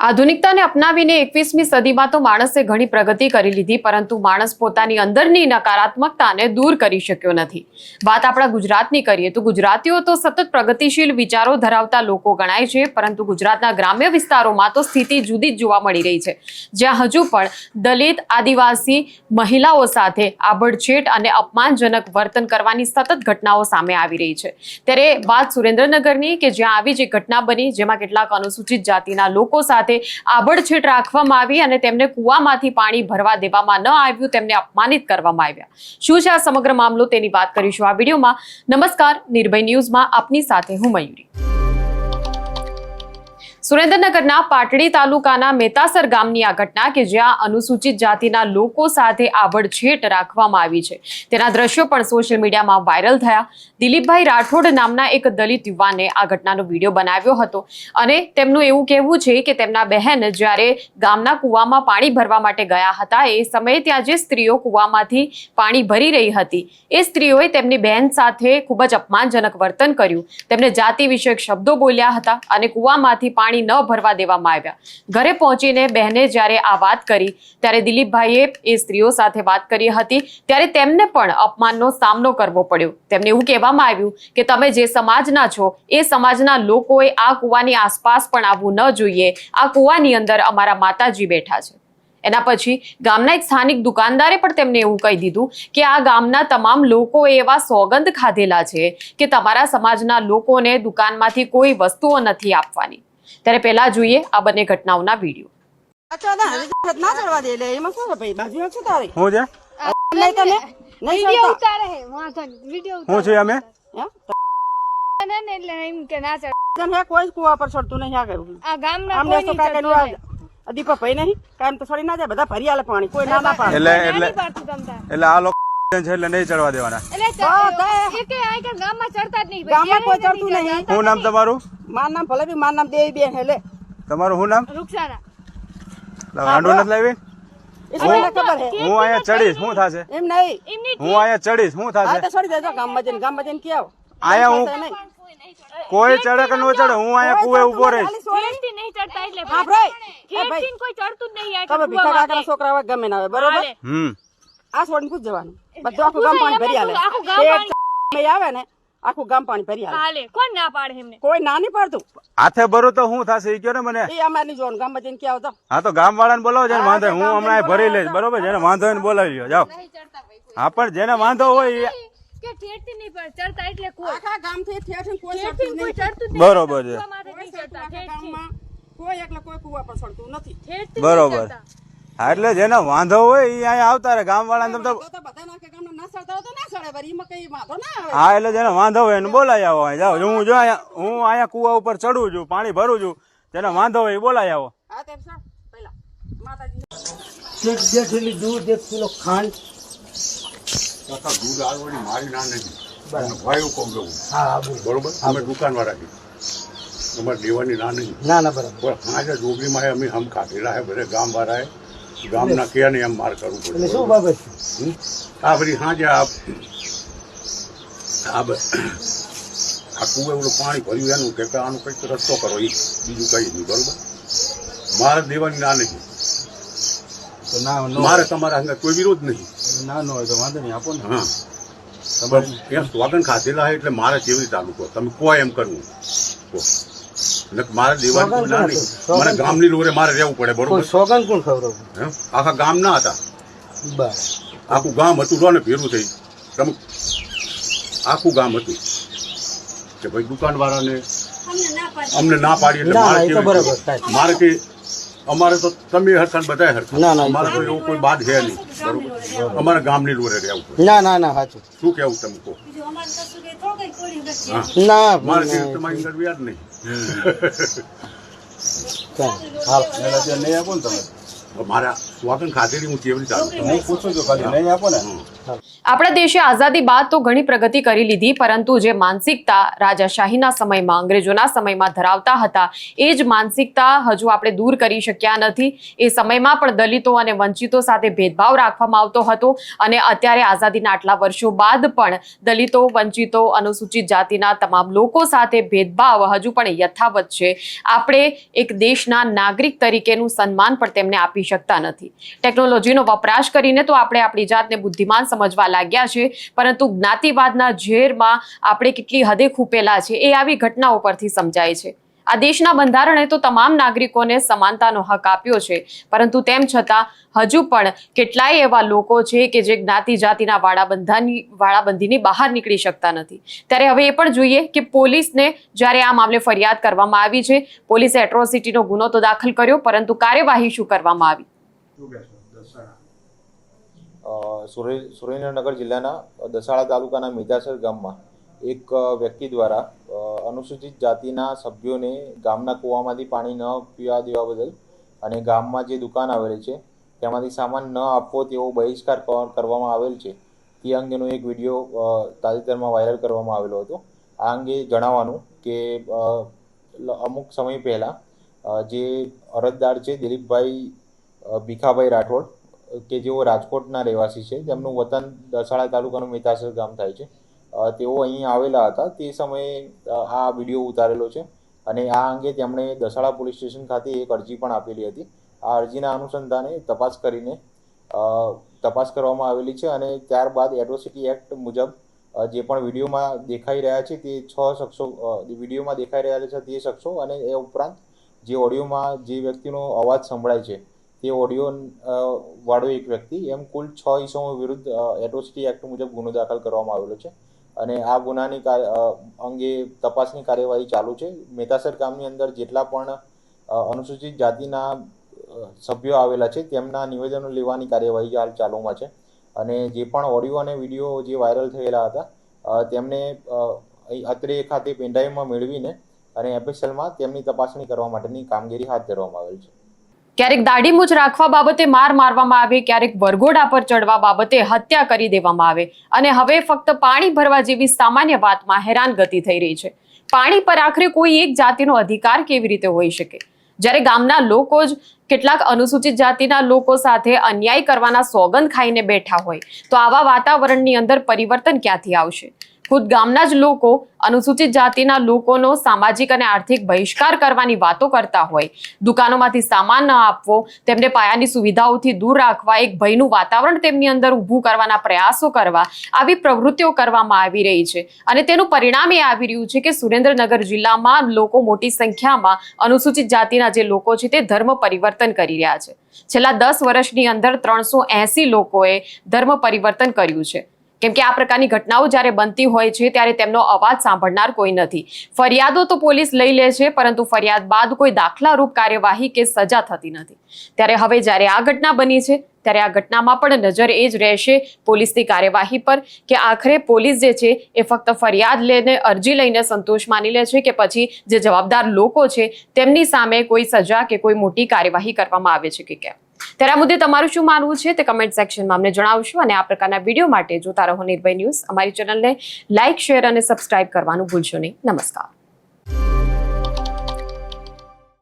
આધુનિકતાને અપનાવીને 21મી સદીમાં તો માણસે ઘણી પ્રગતિ કરી લીધી, પરંતુ માણસ પોતાની અંદરની નકારાત્મકતાને દૂર કરી શક્યો નથી। વાત આપણા ગુજરાતની કરીએ તો ગુજરાતીઓ તો સતત પ્રગતિશીલ વિચારો ધરાવતા લોકો ગણાય છે, પરંતુ ગુજરાતના ગ્રામ્ય વિસ્તારોમાં તો સ્થિતિ જુદી જ જોવા મળી રહી છે, જ્યાં હજુ પણ દલિત, આદિવાસી મહિલાઓ સાથે આભડછેટ અને અપમાનજનક વર્તન કરવાની સતત ઘટનાઓ સામે આવી રહી છે। ત્યારે વાત સુરેન્દ્રનગરની કે જ્યાં આવી જ એક ઘટના બની, જેમાં કેટલાક અનુસૂચિત જાતિના લોકો સાથે આભડછેટ રાખવામાં આવી અને તેમને કૂવામાંથી પાણી ભરવા દેવામાં ન આવ્યું, તેમને અપમાનિત કરવામાં આવ્યા। શું છે આ સમગ્ર મામલો, તેની વાત કરીશું આ વિડીયોમાં। નમસ્કાર, નિર્ભય ન્યૂઝમાં આપની સાથે હું મયુરી। સુરેન્દ્રનગરના પાટડી તાલુકાના મેતાસર ગામની આ ઘટના કે જ્યાં અનુસૂચિત જાતિના લોકો સાથે આભડછેટ રાખવામાં આવી છે, તેના દ્રશ્યો પણ સોશિયલ મીડિયામાં વાયરલ થયા। દિલીપભાઈ રાઠોડ નામના એક દલિત યુવાને આ ઘટનાનો વિડીયો બનાવ્યો હતો અને તેમનું એવું કહેવું છે કે તેમના બહેન જ્યારે ગામના કૂવામાં પાણી ભરવા માટે ગયા હતા, એ સમયે ત્યાં જે સ્ત્રીઓ કૂવામાંથી પાણી ભરી રહી હતી, એ સ્ત્રીઓએ તેમની બહેન સાથે ખૂબ જ અપમાનજનક વર્તન કર્યું, તેમને જાતિ વિષયક શબ્દો બોલ્યા હતા અને કૂવામાંથી પાણી ન ભરવા દેવામાં આવ્યા। ઘરે પહોંચીને બહેને જ્યારે આ વાત કરી ત્યારે દિલીપભાઈએ એ સ્ત્રીઓ સાથે વાત કરી હતી, ત્યારે તેમને પણ અપમાનનો સામનો કરવો પડ્યો। તેમને એવું કહેવામાં આવ્યું કે તમે જે સમાજના છો એ સમાજના લોકોએ આ કૂવાની આસપાસ પણ આવવું ન જોઈએ, આ કૂવાની અંદર અમારા માતાજી બેઠા છે। એના પછી ગામના એક સ્થાનિક દુકાનદારે પણ તેમને એવું કહી દીધું કે આ ગામના તમામ લોકોએ એવા સોગંદ ખાધેલા છે કે તમારા સમાજના લોકોને દુકાનમાંથી કોઈ વસ્તુઓ નથી આપવાની। ત્યારે પહેલા જોઈએ આ બંને ઘટનાઓના વિડીયો। કોઈ કુવા પર ચડતું નહીં, દીપા ભાઈ નહીં કાયમ તો છોડી ના જાય, બધા ભરી આલે પાણી, કોઈ ના પાડે એટલે આ લોકો છે એટલે નહીં ચડવા દેવાના। ગામમાં કોઈ ચડતું નહીં। શું નામ તમારું? મારું નામ ભલે મારું નામ દેવી બેન હેલે। તમારું શું નામ? રૂક્ષાના। હાંડું નથી લાવી? ખબર હે હું અહીંયા ચડીશ, શું થશે? એમ નહીં, હું અહીંયા ચડીશ, શું થશે? છોડી દેજો ગામમાં જઈને કે આવો। અહીંયા હું કોઈ ચડે કે નો ચડે, હું અહીંયા કુએ ઉભો રહીશ। તમે ભીખા કાકાના છોકરા હોય ગમે ના આવે, બરોબર? આ છોડીને પૂછ જવાનું, બધું આખું ગામ પાણી ભરી આલે। આવે ને આખું ગામ પાણી ભરી આલે, કોણ ના પાડે એમને? કોઈ ના નહીં પડતું। હાથે ભરું તો શું થશે એ કયો ને મને? એ અમારે નહીં જોવાનું, ગામમાં જઈને કે આવો તો। હા તો ગામ વાળાને બોલાવો, જેને વાંધો હું હમણાં ભરી લઈશ, બરોબર? જેને વાંધો હોય ને બોલાવી લ્યો, જાઓ। હા પણ જેને વાંધો હોય કે ઠેઠથી નહીં પણ ચડતા, એટલે કોઈ આખા ગામથી ઠેઠથી કોઈ ચડતું કોઈ ચડતું નહીં, બરોબર છે, કોઈ એકલા કોઈ કુવા પર ચડતું નથી, બરોબર। હા એટલે જેને વાંધો હોય એ અહીંયા આવતા રહે, ગામ વાળાને તો હા એટલે જેને વાંધો હોય એને બોલાવી આવો। જાઓ, હું જો હું અહીંયા કુવા ઉપર ચડું છું, પાણી ભરું છું, જેને વાંધો હોય એ બોલાવી આવો। દૂધ 1 કિલો ખાંડ દૂધ આવવાની મારી ના નહીં, ભાઈ કહું જવું બરોબર, અમે દુકાન વાળા છીએ, અમારે દેવાની ના નહીં, ના બરાબર। આજે જોગીમાં અમે હમ ખાધેલા હે, બધે ગામ વાળાએ ગામના કે નહીં એમ માર કરવું પડે। શું બાબત? આ બધી સાંજે આ કુએ ઓલું પાણી ભર્યું એનું કે આનું કંઈક રસ્તો કરો, એ બીજું કઈ નહીં, બરોબર? મારે દેવાની ના નહીં, મારે તમારા અંદર કોઈ વિરોધ નહીં। ના નો હોય તો વાંધો નહીં, આપો ને। હા એમ સ્વાગન ખાધેલા હોય એટલે મારે કેવી રીતે ચાલુ કહો, તમે કહો એમ કરવું મારે દેવાની ના નહીં, મને ગામની લોરે મારે રહેવું પડે, બરોબર? સોગન કોણ ખબર? આખા ગામ ના હતા, આખું ગામ હતું, લો ને ભેરું થઈ, તમે આખું ગામ હતું કે ભાઈ દુકાન વાળાને અમને ના પાડી એટલે મારે કે અમારે તો તમે હરખાન બધા હરખાન, અમારે તો એવું કોઈ બાદ છે નહીં, બરોબર? અમારે ગામની લોરે રહેવું પડે। ના સાચું। શું કેવું તમે કહો? ના મારે તમારી અંદર વ્યાજ નહીં, નહીં આપો ને તમે? મારા સ્વાગન ખાધેલી હું કેવી રીતે ચાલુ હું પૂછું છું ખાલી, નહીં આપો ને? આપણા દેશે આઝાદી બાદ તો ઘણી પ્રગતિ કરી લીધી, પરંતુ જે માનસિકતા રાજાશાહીના સમયમાં, અંગ્રેજોના સમયમાં ધરાવતા હતા, એ જ માનસિકતા હજુ આપણે દૂર કરી શક્યા નથી. એ સમયમાં પણ દલિતો અને વંચિતો સાથે ભેદભાવ રાખવામાં આવતો હતો, અને અત્યારે આઝાદીના આટલા વર્ષો બાદ પણ દલિતો, વંચિતો, અનુસૂચિત જાતિના તમામ લોકો સાથે ભેદભાવ હજુ પણ યથાવત છે. આપણે એક દેશના નાગરિક તરીકેનું સન્માન પણ તેમને આપી શકતા નથી. ટેકનોલોજીનો વપરાશ કરીને તો આપણે આપણી જાતને બુદ્ધિમાન સમજવા લાગ્યા છે, પરંતુ જ્ઞાતિવાદના ઝેરમાં આપણે કેટલી હદે ખૂપેલા છે એ આવી ઘટનાઓ પરથી સમજાય છે. આ દેશના બંધારણે તો તમામ નાગરિકોને સમાનતાનો હક આપ્યો છે, પરંતુ તેમ છતાં હજુ પણ કેટલાય એવા લોકો છે કે જે જ્ઞાતિ જાતિના વાડાબંધીની બહાર નીકળી શકતા નથી. ત્યારે હવે એ પણ જોઈએ કે પોલીસને જ્યારે આ મામલે ફરિયાદ કરવામાં આવી છે, પોલીસે એટ્રોસિટીનો ગુનો તો દાખલ કર્યો, પરંતુ કાર્યવાહી શું કરવામાં આવી? સુરેન્દ્રનગર જિલ્લાના દસાડા તાલુકાના મેતાસર ગામમાં એક વ્યક્તિ દ્વારા અનુસૂચિત જાતિના સભ્યોને ગામના કૂવામાંથી પાણી ન પીવા દેવા બદલ અને ગામમાં જે દુકાન આવેલી છે તેમાંથી સામાન ન આપવો તેવો બહિષ્કાર કરવામાં આવેલ છે. તે અંગેનો એક વિડીયો તાજેતરમાં વાયરલ કરવામાં આવેલો હતો. આ અંગે જણાવવાનું કે અમુક સમય પહેલાં જે અરજદાર છે દિલીપભાઈ ભીખાભાઈ રાઠોડ, કે જેઓ રાજકોટના રહેવાસી છે, તેમનું વતન દસાડા તાલુકાનું મેતાસર ગામ થાય છે. તેઓ અહીં આવેલા હતા તે સમયે આ વિડીયો ઉતારેલો છે, અને આ અંગે તેમણે દસાડા પોલીસ સ્ટેશન ખાતે એક અરજી પણ આપેલી હતી. આ અરજીના અનુસંધાને તપાસ કરવામાં આવેલી છે, અને ત્યારબાદ એટ્રોસિટી એક્ટ મુજબ જે પણ વિડીયોમાં દેખાઈ રહ્યા છે તે 6 શખ્સો વિડીયોમાં દેખાઈ રહ્યા છે તે શખ્સો, અને એ ઉપરાંત જે ઓડિયોમાં જે વ્યક્તિનો અવાજ સંભળાય છે તે ઓડિયો વાળો એક વ્યક્તિ, એમ કુલ 6 ઇસમો વિરુદ્ધ એટ્રોસિટી એક્ટ મુજબ ગુનો દાખલ કરવામાં આવેલો છે, અને આ ગુનાની અંગે તપાસની કાર્યવાહી ચાલુ છે. મેતાસર ગામની અંદર જેટલા પણ અનુસૂચિત જાતિના સભ્યો આવેલા છે તેમના નિવેદનો લેવાની કાર્યવાહી હાલ ચાલુમાં છે, અને જે પણ ઓડિયો અને વિડીયો જે વાયરલ થયેલા હતા તેમને અત્રે ખાતે પેનડ્રાઈવમાં મેળવીને અને એફએસએલમાં તેમની તપાસણી કરવા માટેની કામગીરી હાથ ધરવામાં આવેલ છે. ક્યારેક દાઢી મૂછ રાખવા બાબતે માર મારવામાં આવે, ક્યારેક વરઘોડા પર ચડવા બાબતે હત્યા કરી દેવામાં આવે, અને હવે ફક્ત પાણી ભરવા જેવી સામાન્ય વાતમાં હેરાનગતિ થઈ રહી છે. પાણી પર આખરે કોઈ એક જાતિનો અધિકાર કેવી રીતે હોઈ શકે? જ્યારે ગામના લોકો જ કેટલાક અનુસૂચિત જાતિના લોકો સાથે અન્યાય કરવાના સોગંદ ખાઈને બેઠા હોય, તો આવા વાતાવરણની અંદર પરિવર્તન ક્યાંથી આવશે? ખુદ ગામના જ લોકો અનુસૂચિત જાતિના લોકોનો સામાજિક અને આર્થિક બહિષ્કાર કરવાની વાતો કરતા હોય, દુકાનોમાંથી સામાન ન આપવો, તેમને પાયાની સુવિધાઓથી દૂર રાખવા, એક ભયનું વાતાવરણ તેમની અંદર ઊભું કરવાના પ્રયાસો કરવા, આવી પ્રવૃત્તિઓ કરવામાં આવી રહી છે, અને તેનું પરિણામ એ આવી રહ્યું છે કે સુરેન્દ્રનગર જિલ્લામાં લોકો મોટી સંખ્યામાં અનુસૂચિત જાતિના જે લોકો છે તે ધર્મ પરિવર્તન કરી રહ્યા છે. છેલ્લા 10 વર્ષની અંદર 380 લોકોએ ધર્મ પરિવર્તન કર્યું છે. કેમ કે આ પ્રકારની ઘટનાઓ જ્યારે બનતી હોય છે ત્યારે તેમનો અવાજ સાંભળનાર કોઈ નથી. ફરિયાદો તો પોલીસ લઈ લે છે, પરંતુ ફરિયાદ બાદ કોઈ દાખલારૂપ કાર્યવાહી કે સજા થતી નથી. ત્યારે હવે જ્યારે આ ઘટના બની છે ત્યારે આ ઘટનામાં પણ નજર એ જ રહેશે પોલીસની કાર્યવાહી પર કે આખરે પોલીસ જે છે એ ફક્ત ફરિયાદ લઈને, અરજી લઈને સંતોષ માની લે છે, કે પછી જે જવાબદાર લોકો છે તેમની સામે કોઈ સજા કે કોઈ મોટી કાર્યવાહી કરવામાં આવે છે કે કેમ? ત્યારે આ મુદ્દે તમારું શું માનવું છે તે કમેન્ટ સેક્શનમાં અમને જણાવશો, અને આ પ્રકારના વિડીયો માટે જોતા રહો નિર્ભય ન્યૂઝ. અમારી ચેનલને લાઇક, શેર અને સબસ્ક્રાઇબ કરવાનું ભૂલશો નહીં. નમસ્કાર.